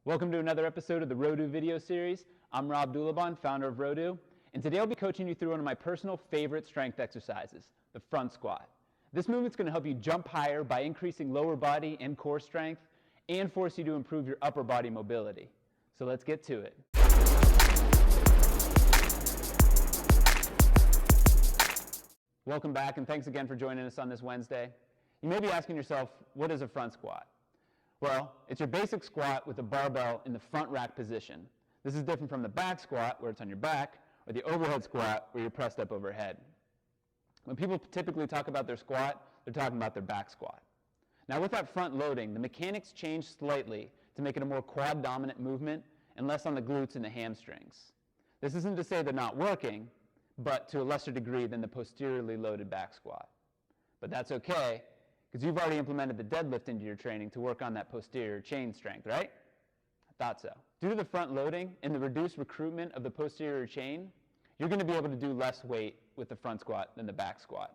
Welcome to another episode of the Rodu video series. I'm Rob Dulaban, founder of Rodu, and today I'll be coaching you through one of my personal favorite strength exercises, the front squat. This movement's going to help you jump higher by increasing lower body and core strength and force you to improve your upper body mobility. So let's get to it. Welcome back, and thanks again for joining us on this Wednesday. You may be asking yourself, what is a front squat? Well, it's your basic squat with a barbell in the front rack position. This is different from the back squat, where it's on your back, or the overhead squat, where you're pressed up overhead. When people typically talk about their squat, they're talking about their back squat. Now, with that front loading, the mechanics change slightly to make it a more quad-dominant movement and less on the glutes and the hamstrings. This isn't to say they're not working, but to a lesser degree than the posteriorly loaded back squat. But that's okay, because you've already implemented the deadlift into your training to work on that posterior chain strength, right? I thought so. Due to the front loading and the reduced recruitment of the posterior chain, you're going to be able to do less weight with the front squat than the back squat.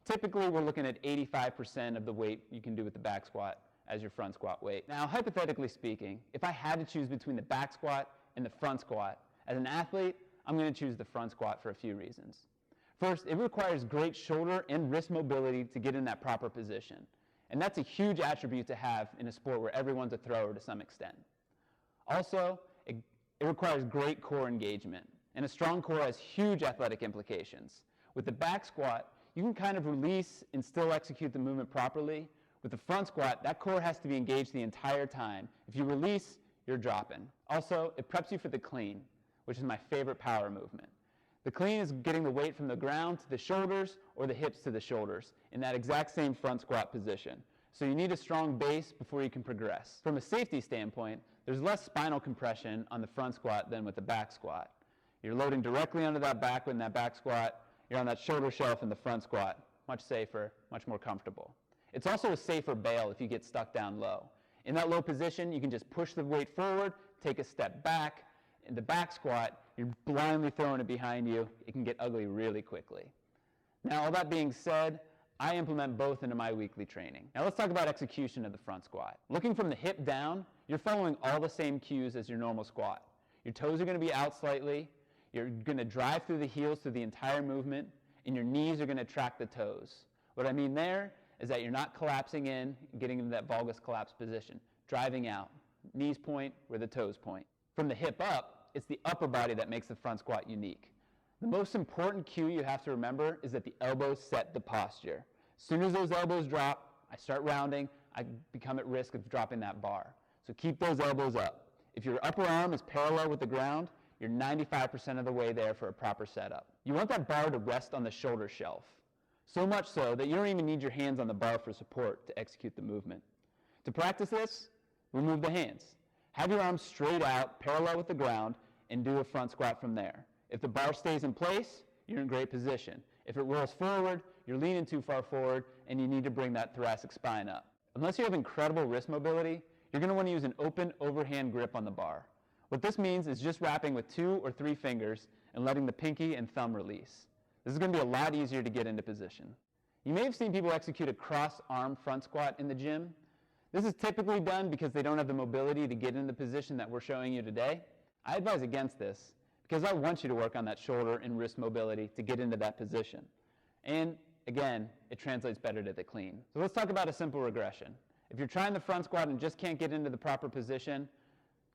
Typically, we're looking at 85% of the weight you can do with the back squat as your front squat weight. Now, hypothetically speaking, if I had to choose between the back squat and the front squat, as an athlete, I'm going to choose the front squat for a few reasons. First, it requires great shoulder and wrist mobility to get in that proper position. And that's a huge attribute to have in a sport where everyone's a thrower to some extent. Also, it requires great core engagement. And a strong core has huge athletic implications. With the back squat, you can kind of release and still execute the movement properly. With the front squat, that core has to be engaged the entire time. If you release, you're dropping. Also, it preps you for the clean, which is my favorite power movement. The clean is getting the weight from the ground to the shoulders or the hips to the shoulders in that exact same front squat position. So you need a strong base before you can progress. From a safety standpoint, there's less spinal compression on the front squat than with the back squat. You're loading directly onto that back in that back squat. You're on that shoulder shelf in the front squat. Much safer, much more comfortable. It's also a safer bail if you get stuck down low. In that low position, you can just push the weight forward, take a step back. In the back squat, you're blindly throwing it behind you. It can get ugly really quickly. Now, all that being said, I implement both into my weekly training. Now, let's talk about execution of the front squat. Looking from the hip down, you're following all the same cues as your normal squat. Your toes are going to be out slightly. You're going to drive through the heels through the entire movement, and your knees are going to track the toes. What I mean there is that you're not collapsing in, getting into that valgus collapse position. Driving out. Knees point where the toes point. From the hip up, it's the upper body that makes the front squat unique. The most important cue you have to remember is that the elbows set the posture. As soon as those elbows drop, I start rounding, I become at risk of dropping that bar. So keep those elbows up. If your upper arm is parallel with the ground, you're 95% of the way there for a proper setup. You want that bar to rest on the shoulder shelf. So much so that you don't even need your hands on the bar for support to execute the movement. To practice this, remove the hands. Have your arms straight out, parallel with the ground, and do a front squat from there. If the bar stays in place, you're in great position. If it rolls forward, you're leaning too far forward, and you need to bring that thoracic spine up. Unless you have incredible wrist mobility, you're going to want to use an open overhand grip on the bar. What this means is just wrapping with 2 or 3 fingers and letting the pinky and thumb release. This is going to be a lot easier to get into position. You may have seen people execute a cross-arm front squat in the gym. This is typically done because they don't have the mobility to get in the position that we're showing you today. I advise against this because I want you to work on that shoulder and wrist mobility to get into that position. And again, it translates better to the clean. So let's talk about a simple regression. If you're trying the front squat and just can't get into the proper position,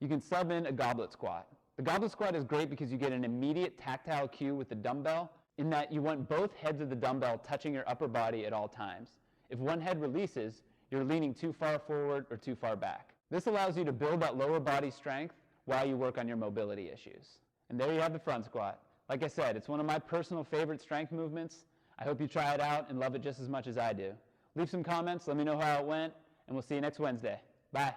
you can sub in a goblet squat. The goblet squat is great because you get an immediate tactile cue with the dumbbell in that you want both heads of the dumbbell touching your upper body at all times. If one head releases, you're leaning too far forward or too far back. This allows you to build that lower body strength while you work on your mobility issues. And there you have the front squat. Like I said, it's one of my personal favorite strength movements. I hope you try it out and love it just as much as I do. Leave some comments, let me know how it went, and we'll see you next Wednesday. Bye.